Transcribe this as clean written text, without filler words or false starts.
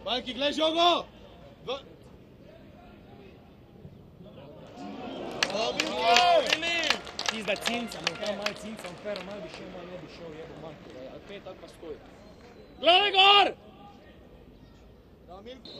Malki, gledaj žogo! Ti zdaj cinca, tam malo cinca, on pero malo bi šel, malo ne bi šel, jebo manj. A pet tako pa stoji. Gledaj gor! Da, Milko!